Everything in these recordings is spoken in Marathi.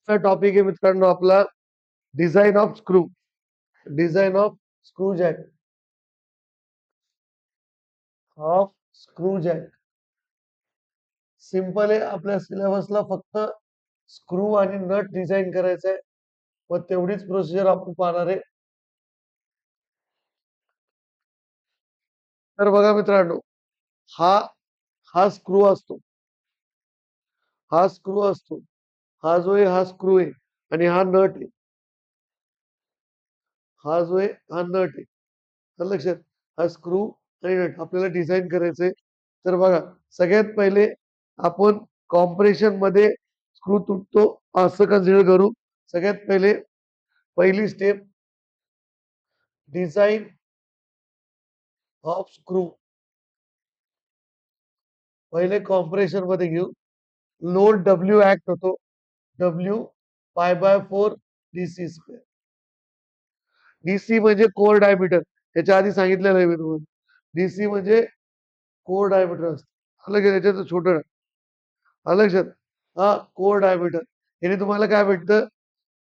टॉपिक आहे मित्रांनो आपला design of screw. Design of screw jack. Simple आहे. आपल्या सिलेबसला फक्त स्क्रू आणि नट डिझाईन करायचं आहे व तेवढीच प्रोसिजर आपण पाहणार आहे. तर बघा मित्रांनो, हा हा स्क्रू असतो. हा स्क्रू असतो. हा जो आहे हा स्क्रू आहे आणि हा नट आहे. हा जो आहे हा नट आहे. तर लक्षात, हा स्क्रू आणि नट आपल्याला डिझाईन करायचंय. तर बघा, सगळ्यात पहिले आपण कॉम्प्रेशन मध्ये स्क्रू तुटतो असं कन्सिडर करू. सगळ्यात पहिले पहिली स्टेप, डिझाईन ऑफ स्क्रू. पहिले कॉम्प्रेशन मध्ये घेऊ. लोड डब्ल्यू ऍक्ट होतो. W π/4 DC square. डीसी म्हणजे कोर डायमीटर. याच्या आधी सांगितलेलं आहे मी तुम्हाला. डीसी म्हणजे कोर डायमीटर असतं. अलग याच्यात छोटं लक्षात. हा कोर डायमीटर. याने तुम्हाला काय भेटतं?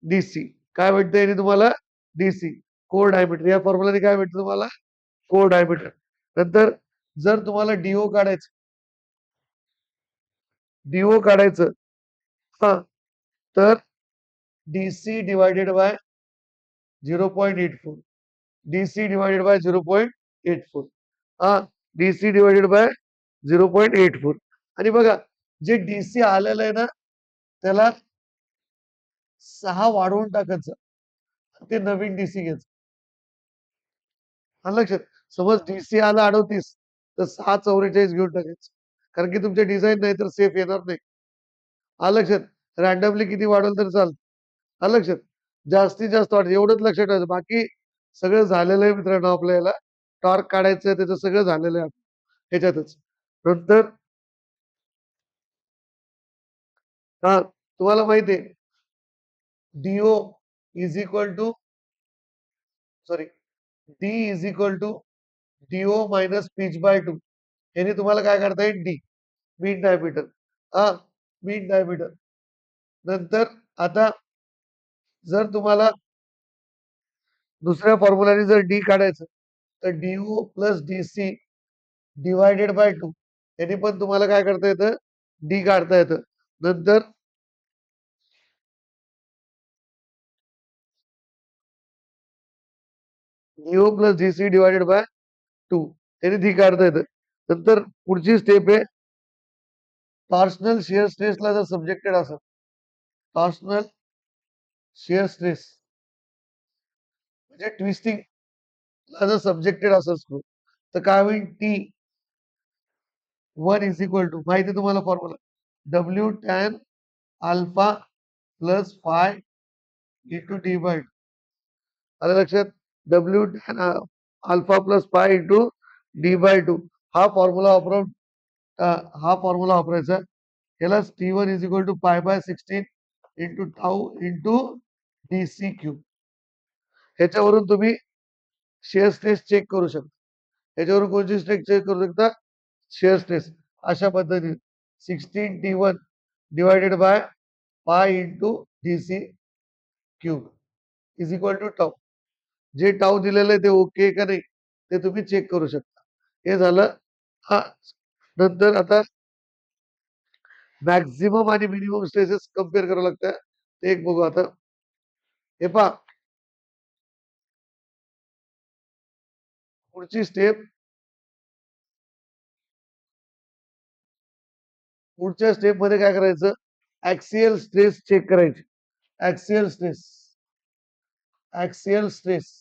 डीसी. काय भेटतं याने तुम्हाला? डीसी. Core diameter. या फॉर्म्युलाने काय भेटतं तुम्हाला? Core diameter. नंतर जर तुम्हाला डीओ काढायचं हा, तर DC divided bye 0.84. DC divided bye 0.84. हा, डीसी डिवायडेड बाय 0.84. आणि बघा, जे डीसी आलेलं आहे ना, त्याला 6 वाढवून टाकायचं. ते नवीन डीसी घ्यायचं. लक्षात. समज डीसी आला 38, तर 6 44 घेऊन टाकायचं. कारण की तुमच्या डिझाईन नाही तर सेफ येणार नाही. लक्षात. रॅन्डमली किती वाढवलं तर चालतं. लक्षात. जास्तीत जास्त वाढतं एवढंच लक्षात ठेवायचं. बाकी सगळं झालेलं आहे मित्रांनो. आपल्याला टॉर्क काढायचं त्याचं सगळं झालेलं आहे ह्याच्यातच. नंतर तुम्हाला माहिती आहे, DO is equal to sorry D is equal to DO minus पिच/2. याने तुम्हाला काय करता येईल? D, mean diameter. हा, मीन डायमीटर. नंतर आता जर तुम्हाला दुसऱ्या फॉर्म्युलाने जर डी काढायचं, तर DO plus DC divided by 2. याने पण तुम्हाला काय करता येतं? डी काढता येतं. नंतर DO plus DC divided by 2. याने डी काढता येतं. नंतर पुढची स्टेप आहे, टॉर्शनल शिअर स्ट्रेसला जर सब्जेक्टेड असेल, टॉर्शनल शिअर स्ट्रेस म्हणजे ट्विस्टिंग ला जर सब्जेक्टेड असेल स्क्रू, तर काय होईल? T1 इज इक्वल टू, माहिती तुम्हाला formula, W tan alpha plus phi into डी/2. आलं लक्षात. W tan alpha plus phi into डी/2. हा फॉर्म्युला वापरून हा फॉर्म्युला वापरायचा. याला T1 is equal to π/16 into tau into DC cube. ह्याच्यावरून तुम्ही शिअर स्ट्रेस चेक करू शकता. ह्याच्यावरून कोणती स्ट्रेस चेक करू शकता? Shear stress. अशा पद्धतीने 16T1 divided by pi into DC cube is equal to tau. जे टाऊ दिलेलं आहे ते ओके का नाही ते तुम्ही चेक करू शकता. हे झालं. हा, नंतर आता मॅक्झिमम आणि मिनिमम स्ट्रेसेस कम्पेअर करावं लागतं. ते एक बघू आता. हे पहा, पुढची स्टेप, पुढच्या स्टेप मध्ये काय करायचं? ऍक्सियल स्ट्रेस चेक करायची. Axial stress, axial stress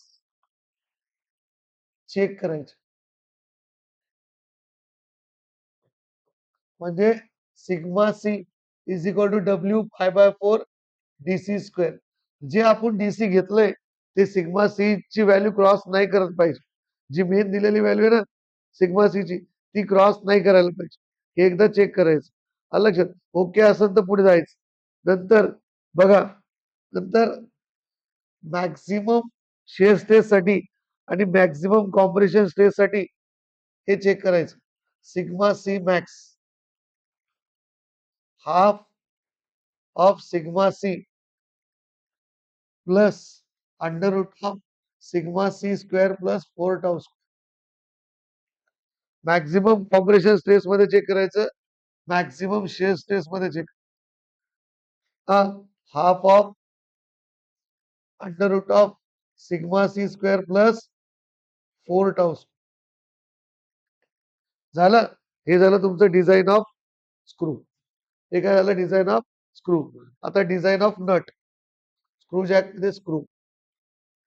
check करायचे. म्हणजे sigma C is equal to W π/4 DC square. जे आपण डीसी घेतलंय ते सिग्मा सी ची व्हॅल्यू क्रॉस नाही करत पाहिजे. जी मेन दिलेली व्हॅल्यू आहे ना सिग्मा सी ची, ती क्रॉस नाही करायला पाहिजे. हे एकदा चेक करायचं. आलं लक्षात. ओके असेल तर पुढे जायचं. नंतर बघा, नंतर मॅक्झिमम शिअर स्ट्रेस साठी आणि मॅक्झिमम कॉम्प्रेशन स्ट्रेस साठी हे चेक करायचं. Sigma C max half of sigma C plus under root of sigma C square plus 4 tau square. Maximum compression stress मध्ये चेक करायचं, मॅक्झिमम शेअर स्ट्रेस मध्ये check. Half of under root of sigma C square plus 4 tau झालं. हे झालं तुमचं डिझाईन ऑफ स्क्रू. हे काय झालं डिझाईन ऑफ स्क्रू. आता design of nut. Screw jack मध्ये स्क्रू.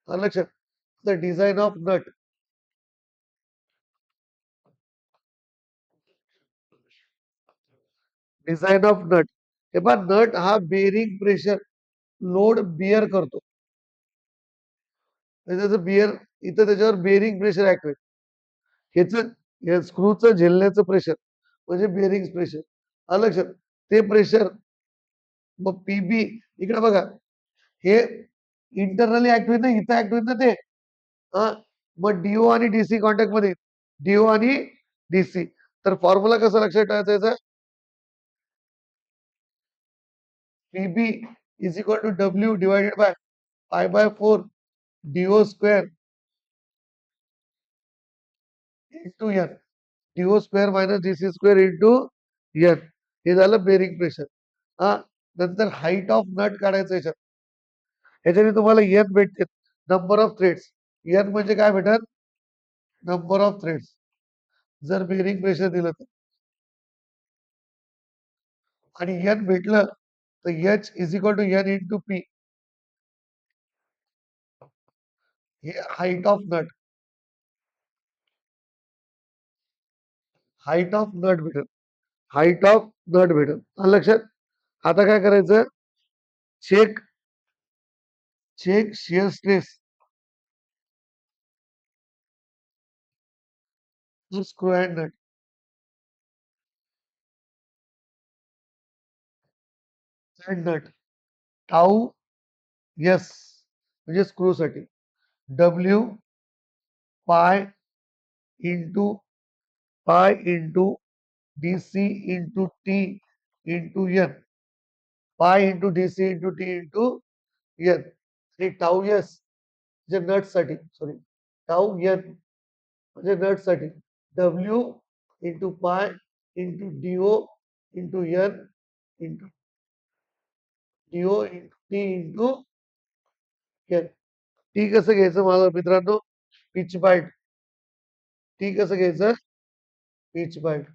लक्षात. आता design of nut. Design of nut. हे पहा नट हा बेरिंग प्रेशर लोड बिअर करतो. त्याचं बिअर इथं त्याच्यावर बेरिंग प्रेशर ऍक्ट. ह्याच स्क्रूचं झेलण्याचं प्रेशर म्हणजे बेरिंग प्रेशर. लक्षात. ते प्रेशर मग पीबी इकडे बघा हे इंटरनली ऍक्ट होईल ना, इथं ऍक्ट होईल ना ते. मग डीओ आणि डीसी कॉन्टॅक्ट मध्ये, डीओ आणि डीसी. तर फॉर्म्युला कसा लक्षात ठेवायचा, PB is equal to W divided by pi by 4 DO square into N. DO square minus DC square into N. हे झालं बेरिंग प्रेशर. नंतर हाईट ऑफ नट काढायचं याच्यात. ह्याच्याने तुम्हाला एन भेटते, नंबर ऑफ थ्रेड्स. एन म्हणजे काय भेटत, नंबर ऑफ थ्रेड्स. जर बेरिंग प्रेशर दिलं तर, आणि एन भेटलं तर H is equal to N into P. हे height of nut. Height of nut भेटत. हाईट ऑफ नट भेटत. लक्षात. आता काय करायचं, check shear stress screw and nut. Nut tau S म्हणजे स्क्रू साठी W pi into pi into DC into T into N. Pi into DC into T into N. आणि टाऊ एस म्हणजे नट साठी, सॉरी टाऊ एन म्हणजे नट साठी W into pi into DO into N into DO into T into N. T कसं घ्यायचं माझ्या मित्रांनो, पिच बाईट. टी कसं घ्यायचं, पिच बाईट.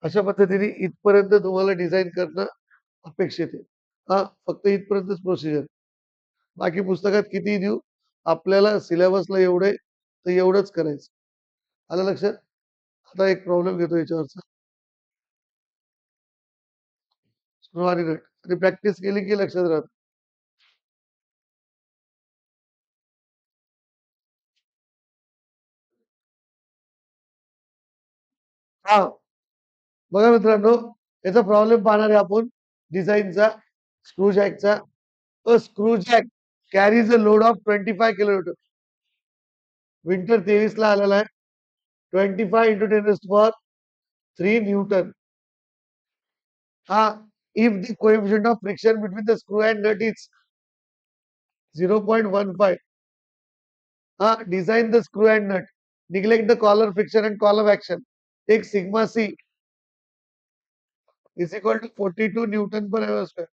अशा पद्धतीने इथपर्यंत तुम्हाला डिझाईन करणं अपेक्षित आहे. फक्त इथपर्यंतच प्रोसिजर. बाकी पुस्तकात किती देऊ, आपल्याला सिलेबसला एवढे तर एवढंच करायचं. आलं लक्षात. आता एक प्रॉब्लेम घेतो याच्यावरचा. स्क्रू आणि नट आणि प्रॅक्टिस केली की लक्षात राहत. हा बघा मित्रांनो, याचा प्रॉब्लेम पाहणार आहे आपण डिझाईनचा. स्क्रू जॅकचा. Screw jack carries a load of 25 kilometre. Winter 23 ला आलेला आहे. 25 into 10⁻³ newton. If the coefficient of friction between the screw and nut is 0.15, design the screw and nut. Neglect the collar friction and column action. Take sigma c is equal to 42 Newton per mm square.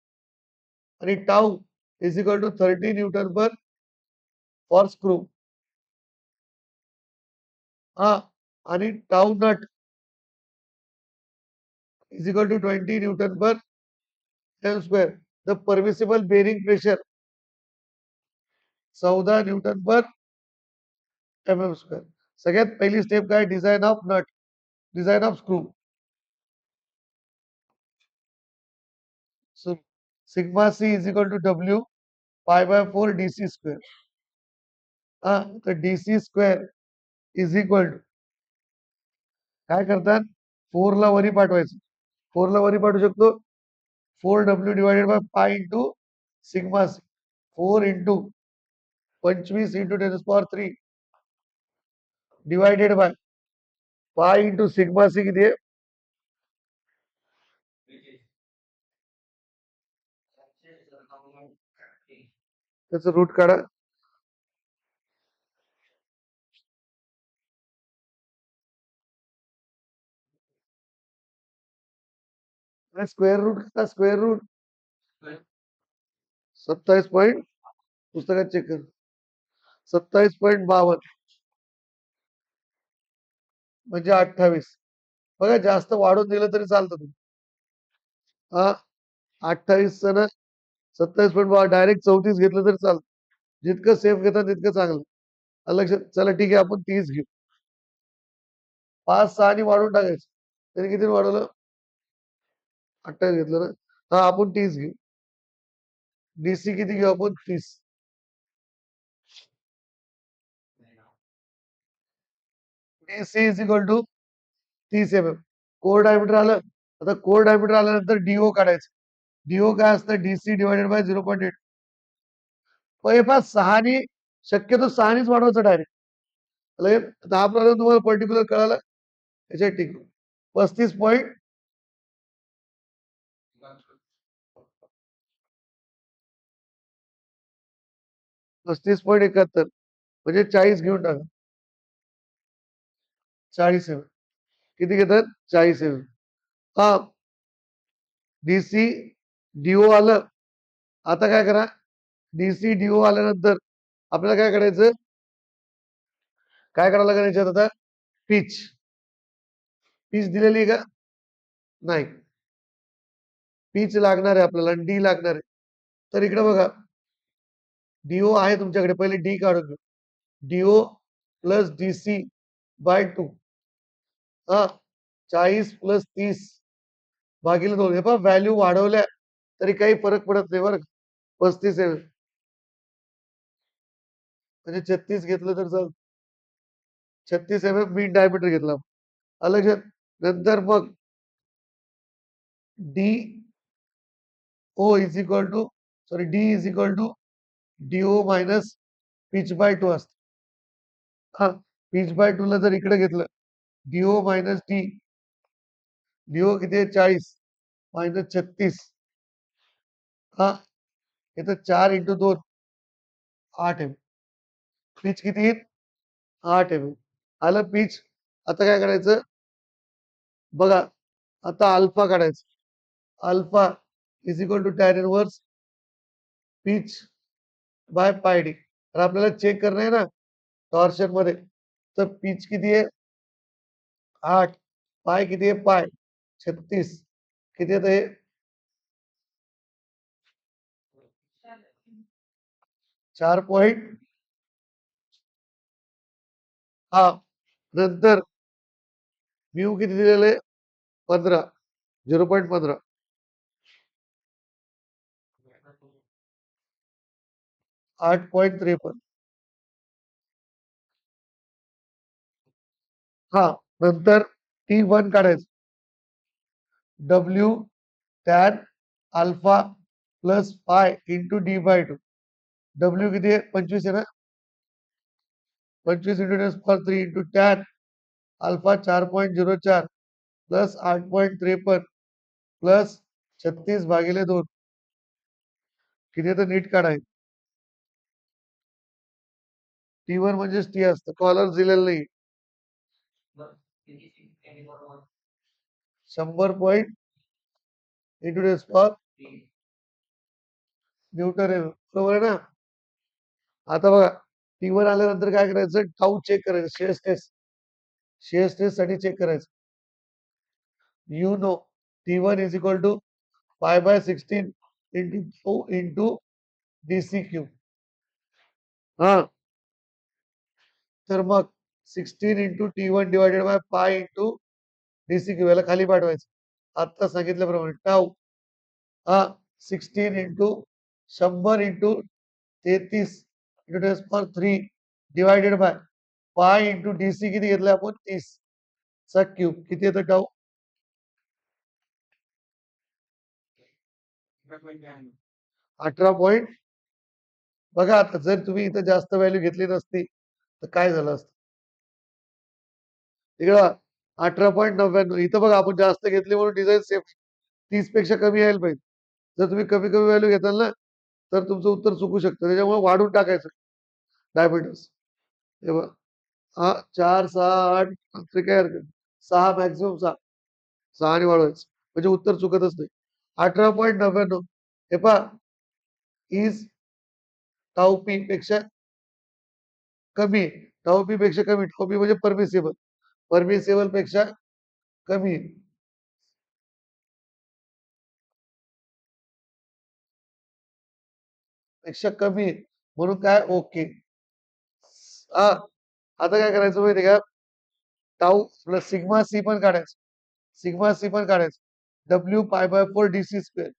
And tau is equal to 30 Newton per for screw. And tau nut is equal to 20 Newton per m square. The permissible bearing pressure 14 Newton per mm square. सगळ्यात पहिली स्टेप काय, design of nut, design of screw. So sigma c is equal to W pi by 4 dc square. तर dc square is equal to काय करतात, 4 ला वरी पाठवायचं. 4 ला वरी पाठवू शकतो. 4W divided by pi into sigma C. 4 into 25 into 10⁻³ divided by pi into sigma C किती आहे, त्याचं रूट काढा. स्क्वेअर रूट का स्क्वेअर रूट 27 पुस्तकात चेक कर. 27.52 म्हणजे 28. बघा जास्त वाढून दिलं तरी चालतं तुम्ही. हा 28 ना 27.52 डायरेक्ट 34 घेतलं तरी चालतं. जितकं सेफ घेता तितकं चांगलं. लक्षात. चला ठीक आहे, आपण 30 घेऊ. 5-6 ने वाढून टाकायचं. तरी किती वाढवलं? 28 घेतलं ना. हा आपण 30 घेऊ. डीसी किती घेऊ आपण? 30. DC is equal to 30 mm. Core diameter आलं. आता कोर डायमीटर आल्यानंतर डीओ काढायचं. डीओ काय असतं? DC divided by 0.8. हे पहा 6 शक्यतो 6 वाढवायचं डायरेक्ट. आता हा प्रॉब्लेम तुम्हाला पर्टिक्युलर कळाला याच्यात ठीक. 35.71 म्हणजे 40 घेऊन टाका. 40 mm. किती घेतात? 40 mm. हा डीसी डीओ आलं. आता काय करा? डीसी डीओ आल्यानंतर आपल्याला काय करायचं? काय करायला लागेल याच्यात आता? पिच. पिच दिलेली आहे का? नाही. पिच लागणार आहे आपल्याला, डी लागणार आहे. तर इकडे बघा, डीओ आहे तुमच्याकडे. पहिले डी काढून घेऊ. DO plus DC by 2. हा 40 प्लस 30 भागिले 2. हे पहा व्हॅल्यू वाढवल्या तरी काही फरक पडत नाही बरं. 35 आहे म्हणजे 36 घेतलं तर चाल. 36 mm मीन डायमीटर घेतला. अलग. नंतर मग D O is equal to sorry D is equal to DO minus pitch by 2 असतं. हा पिच बाय 2 ला जर इकडे घेतलं, डीओ मायनस डी. डीओ किती आहे? 40 मायनस 36. हा इथं 4 इंटू 2 8 एम. पिच किती येईल? 8 एम. आलं पिच. आता काय करायचं? बघा आता अल्फा काढायचं. Alpha is equal to tan inverse pitch by pi D. तर आपल्याला चेक करणं आहे ना टॉर्शन मध्ये. तर पिच किती आहे? 8. पाय किती आहे? पाय 36. किती येतं हे? 4. हा नंतर म्यू किती दिलेलं आहे? 15. 0.15. 8.53. हा नंतर T1 काढायचं. W tan alpha plus pi into D by 2. W किती आहे? 25 आहे ना. 25 into 10 into tan alpha 4.04 plus 8.53 plus 36 भागिले 2. किती तर नीट काढायचं. T1 म्हणजेच टी असतं. कॉलर दिलेलं नाही. 100 पॉईंट इंटू 10 न्यूटन आहे. बरोबर आहे ना. आता बघा T1 आल्यानंतर काय करायचं? टाऊ चेक करायचं. Shear stress. शेअर स्ट्रेस साठी चेक करायचं. You know T1 is equal to pi by 16 into 2 into DC cube. हा तर मग 16 into T1 divided by pi into DC cube याला खाली पाठवायचं. आता सांगितल्याप्रमाणे टाऊ हा 16 into 100 into 33 into 10 3 divided by pi into DC किती घेतलं आपण? 30 चा क्यूब. किती येतं टाऊ? 18 पॉईंट. बघा आता जर तुम्ही इथं जास्त व्हॅल्यू घेतली नसती तर काय झालं असतं? इकडं 18.99. इथं बघा आपण जास्त घेतली म्हणून डिझाईन सेफ 30 पेक्षा कमी यायला पाहिजे. जर तुम्ही कमी कमी व्हॅल्यू घेताल ना तर तुमचं उत्तर चुकू शकतं. त्याच्यामुळे वाढून टाकायचं डायमीटर्स. हे बघा, हा 4, 6, 8 तरी काही हरकत नाही. 6 मॅक्सिमम 6. 6 आणि वाढवायचं. म्हणजे उत्तर चुकतच नाही. 18.99 हे पहा इज टाऊ पी पेक्षा कमी आहे. टाऊ पी पेक्षा कमी. टाऊ पी म्हणजे परमिसिबल. परमिसिबल पेक्षा कमी आहे. पेक्षा कमी आहे. म्हणून काय ओके. हा आता काय करायचं माहिती का? टाऊ प्लस सिग्मा सी पण काढायचं. सिग्मा सी पण काढायचं. डब्ल्यू पाय बाय 4 डीसी स्क्वेअर.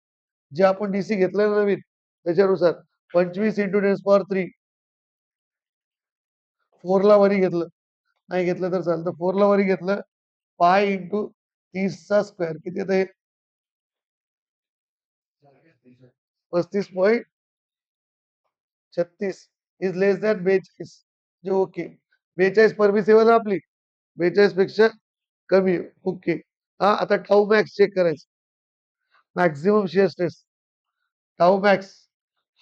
जे आपण डीसी घेतलं ना नवीन त्याच्यानुसार 25 इंटू 10 पॉवर 3 4 ला वरी घेतलं. नाही घेतलं तर चालतं. 4 ला वरी घेतलं. पाय इंटू 30चा स्क्वेअर किती येतं हे? 35.36 इज लेस दॅन 42. जे ओके. 42 परमिसिबल आहे आपली. 42 पेक्षा कमी आहे. ओके. हा आता टाऊ मॅक्स चेक करायचं. Maximum shear stress. Tau max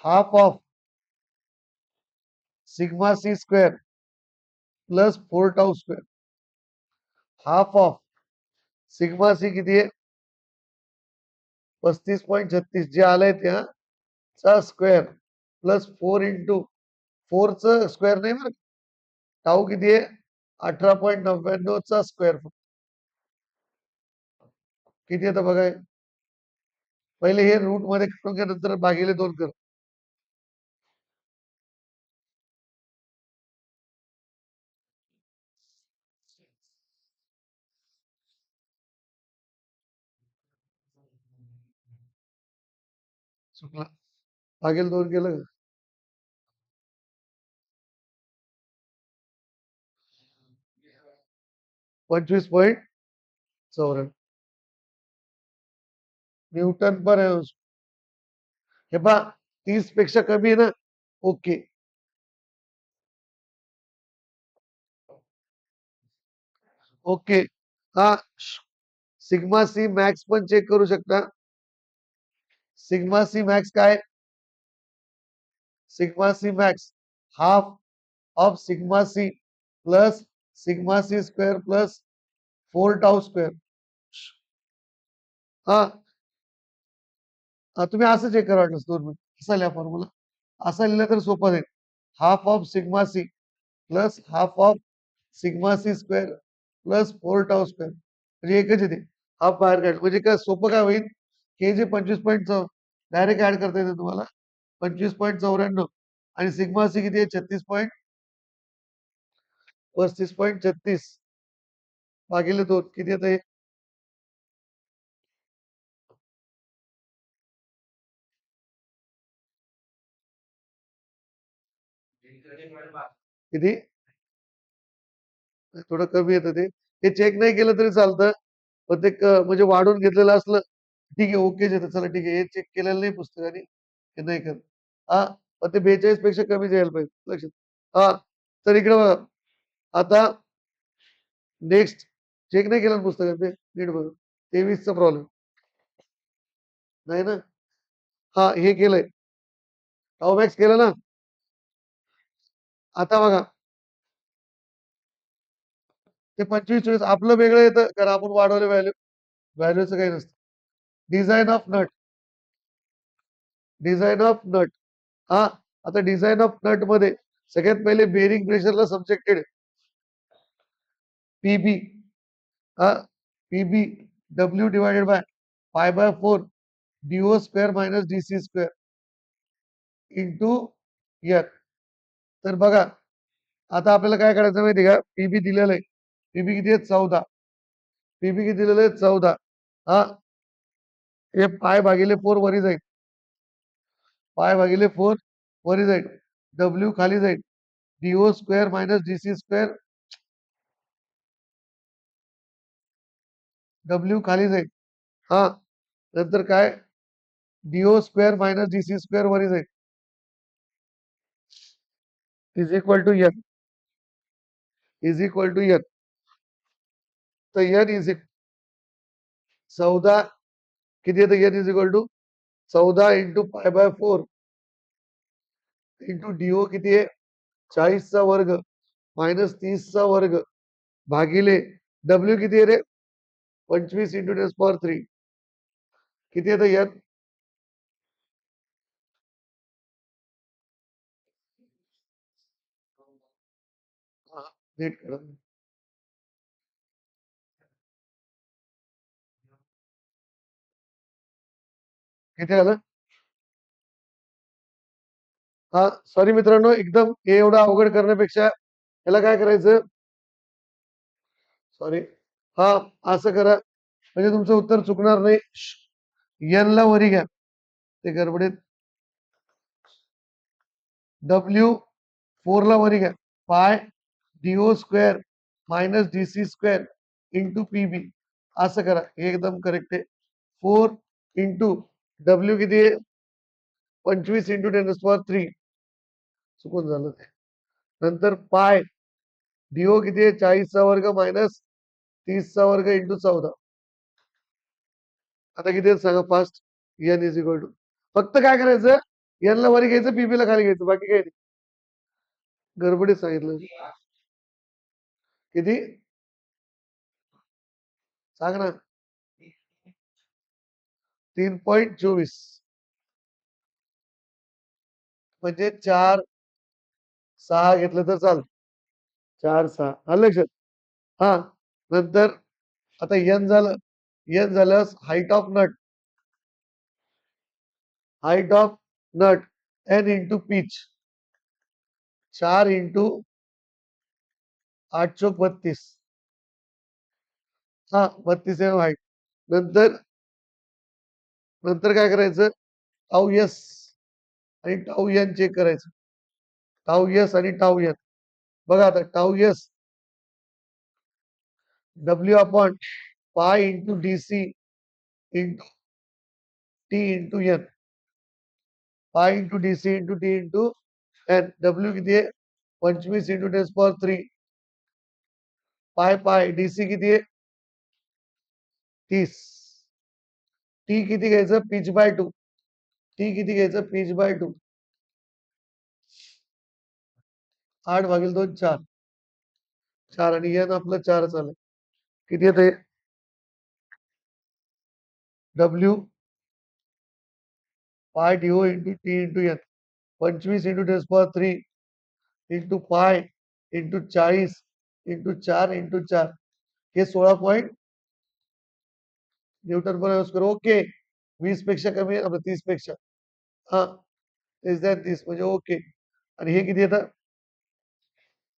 half of sigma C square plus 4 tau square. Half of sigma C किती आहे? 35.36 जे आलंय त्या चा स्क्वेअर प्लस 4 इंटू 4चं स्क्वेअर नाही बरं. टाऊ किती आहे? 18.99 चा स्क्वेअर. किती येतं बघा हे? पहिले हे रूट मध्ये करून घ्या, नंतर भागिले 2 कर. चुकला. भागिले 2 केलं का? 25.94 न्यूटन पर अंश. हे पहा 30 पेक्षा कमी आहे ना. ओके. ओके. हा सिग्मा सी मॅक्स पण चेक करू शकता. सिग्मा सी मॅक्स काय? Sigma C max half of sigma C plus sigma C square plus 4 tau square. हा तुम्ही असं चेक करा वाटलं 2 मिनिट. असा लिहा फॉर्म्युला. असा लिहिलं तर सोपं जाईल. Half of sigma C plus half of sigma C square plus 4 tau square म्हणजे एकच येते. हाफ बाहेर काढ म्हणजे काय सोपं काय होईल की हे जे 25 डायरेक्ट ऍड करता येते तुम्हाला 25.94 आणि सिग्मा सी किती आहे? 36.36 भागिले 2 किती येतं हे? किती? थोडं कमी येतं ते. हे चेक नाही केलं तरी चालतं. पण ते म्हणजे वाढून घेतलेलं असलं ठीक आहे, ओकेच येतं. चला ठीक आहे. हे चेक केलेलं नाही पुस्तकाने. हे नाही करत. हां, पण ते 42 पेक्षा कमीच यायला पाहिजे. लक्षात. हां, तर इकडे बघा. आता नेक्स्ट चेक नाही केलं ना पुस्तकात ते. नीट बघा. 23 चा प्रॉब्लेम. नाही ना? हां, हे केलंय. मॅक्स केलं ना? आता बघा. ते 25-24 आपलं वेगळं येतं कारण आपण वाढवलं व्हॅल्यू. व्हॅल्यूचं काही नसतं. Design of nut. Design of nut. हां, आता डिझाइन ऑफ नट मध्ये सगळ्यात पहिले बेरिंग प्रेशरला सब्जेक्टेड पीबी. हां, PB W divided by pi by 4 DO square minus DC square into N. तर बघा आता आपल्याला काय करायचं माहिती का? पीबी दिलेलं आहे. पीबी किती आहे? 14. पीबी किती दिलेलं आहे? 14. हा हे पाय भागिले 4 वरी जाईल. पाय भागिले 4 वरी जाईल. डब्ल्यू खाली जाईल. D O square minus DC square. W खाली जाईल. हा नंतर काय? D O square minus DC square वरी जाईल. Is equal to N. Is equal to N. तर एन इज 14 किती येतं? N is equal to 14 into pi by 4 into D O किती आहे 40चा वर्ग मायनस 30चा वर्ग भागिले डब्ल्यू किती आहे रे 25 इंटू 10 पॉवर 3 किती येतं यात नीट करा किती आलं हा सॉरी मित्रांनो एकदम हे एवढं अवघड करण्यापेक्षा याला काय करायचं सॉरी हा असं करा म्हणजे तुमचं उत्तर चुकणार नाही एन ला वरी घ्या ते गडबडीत W4 ला वरी घ्या pi DO square minus DC square into PB असं करा हे एकदम करेक्ट आहे 4 इंटू डब्ल्यू किती आहे 25 इंटू 10 पॉवर 3 चुकून झालं ते नंतर पाय डीओ किती आहे 40चा वर्ग मायनस 30चा वर्ग इंटू 14 आता किती आहेत सांगा fast N is equal to फक्त काय करायचं एन ला वरी घ्यायचं पीबी ला खाली घ्यायचं बाकी काही नाही गडबडीत सांगितलं किती सांग ना 3.24 म्हणजे 4 6 घेतलं तर चाल 4 6 आलं लक्षात हा नंतर आता एन झालं height of nut N into pitch 4 into 8 चोक 32 हा 32 आहे हाईट नंतर नंतर काय करायचं टाऊ यस आणि टाऊ एन चेक करायचं टाऊ यस आणि टाऊ एन बघा आता tau S W upon pi into D C into T into N pi into D C into T into N W किती आहे 25 इंटू 10 पॉवर 3 पाय पाय डी सी किती आहे 30 टी किती घ्यायचं पिच बाय 2 टी किती घ्यायचं पिच बाय 2 8/2 4 4 आणि एन आपलं 4 चालेल किती येते W pi DO into T into N 25 into 10 power 3 into pi into 40 into 4 into 4 हे 16 न्यूटन पर यूज करू ओके 20 पेक्षा कमी आहे आपलं 30 पेक्षा हा तेच द्या 30 म्हणजे ओके आणि हे किती येतं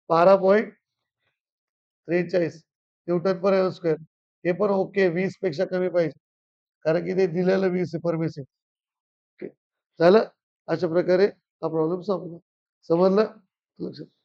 12.43 न्यूटन पर स्क्वेअर हे पण ओके 20 पेक्षा कमी पाहिजे कारण की ते दिलेलं 20 परमिसिव्ह ओके झालं अशा प्रकारे हा प्रॉब्लेम समजला समजलं लक्षात